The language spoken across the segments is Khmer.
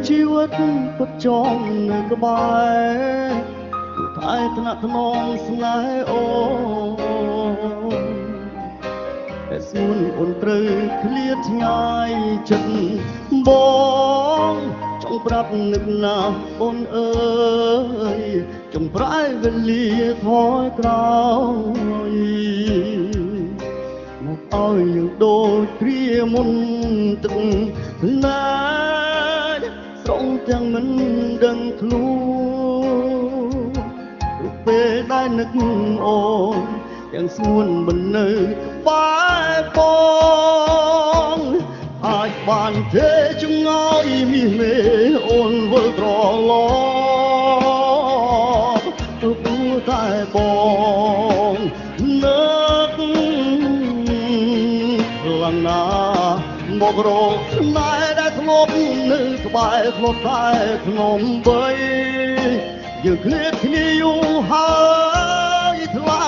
ជីវិតពិតចង់នៅក្បែរតែថ្នាក់ថ្នមស្នេហ៍អូនតែសួនអូនត្រូវឃ្លាតឆ្ងាយចិត្តបងចង់ប្រាប់នឹកណាស់អូនអើយចង់ប្រែវេលាថយក្រោយមកឲ្យយើងដូចព្រាមុនទឹកណាស្រងទាំងមិនដឹងខ្លួនរូបពេលដែលនឹកអូនទាំងស្ងួនមិននៅក្បែរបងអាចបានទេចង្អោយមាសមេអូនវិលត្រឡប់ទៅព្រោះតែបងនឹកខ្លាំងណាស់មករកស្នេហ៍ដែលធ្លាប់នៅក្បែរធ្លាប់តែក្នុងបីយើងឃ្លាតគ្នាយូរហើយថ្លៃ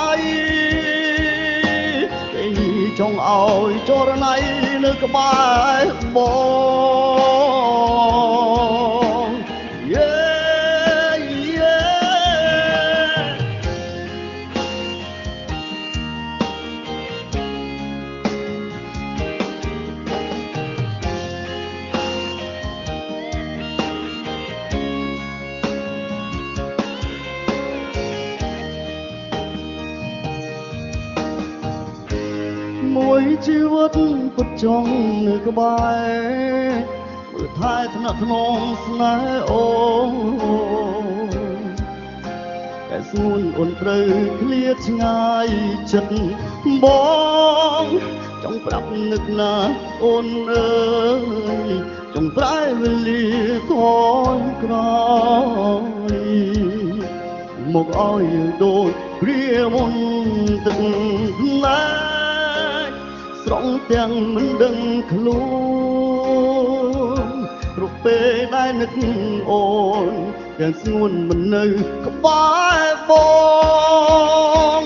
ចង់ឲ្យចរណៃនៅក្បែរបងយេយេមួយជីវិតពិតចង់នៅក្បែរមើលថែថ្នាក់ថ្នមស្នេហ៍អូនតែស្ងួនអូនត្រូវឃ្លាតឆ្ងាយចិត្តបងចង់ប្រាប់នឹកណាស់អូនអើយចង់ប្រែវេលាថយក្រោយមកឲ្យយើងដូចព្រាមុនទឹកណាស្រងទាំងមិនដឹងខ្លួនរូបពេលដែលនឹកអូនទាំងស្ងួនមិននៅក្បែរបង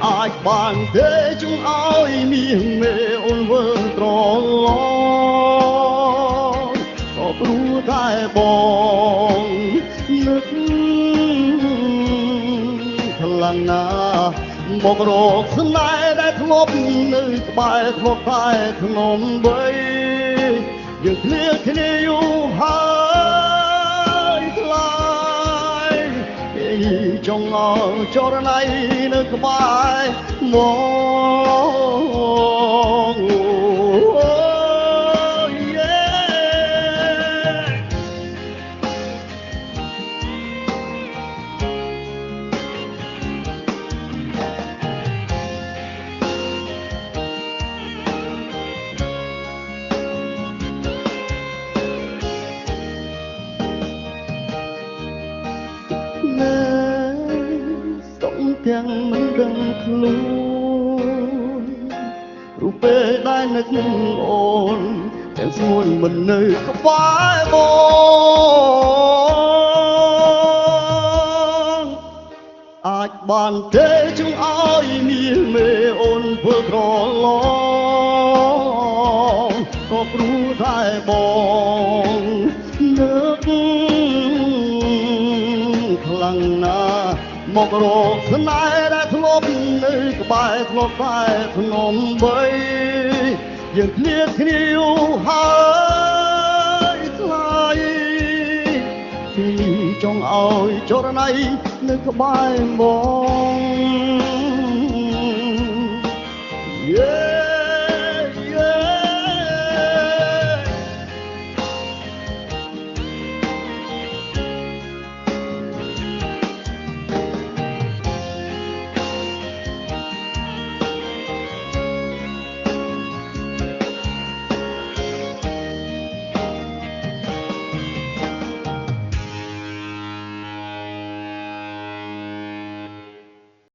អាចបានទេចង់ឲ្យមាសមេអូនវិលត្រឡប់ក៏ព្រោះតែបងនឹកខ្លាំងណាស់មករកស្នេហ៍ដែលធ្លាប់នៅក្បែរធ្លាប់តែក្នុងបីយើងឃ្លាតគ្នាយូរហើយថ្លៃចង់ឲ្យចរណៃនៅក្បែរមកទាំងមិនដឹងខ្លួនរូបពេលដែលនឹកអូនទាំងស្ងួនមិននៅក្បែរបងអាចបានទេចង់ឲ្យមាសមេអូនធ្វើត្រឡប់ក៏ព្រោះតែបងនឹកខ្លាំងណាស់មករកស្នេហ៍ដែលធ្លាប់នៅក្បែរធ្លាប់តែក្នុងបីយើងឃ្លាតគ្នាយូរហើយថ្លៃចង់ឲ្យចរណៃនៅក្បែរបង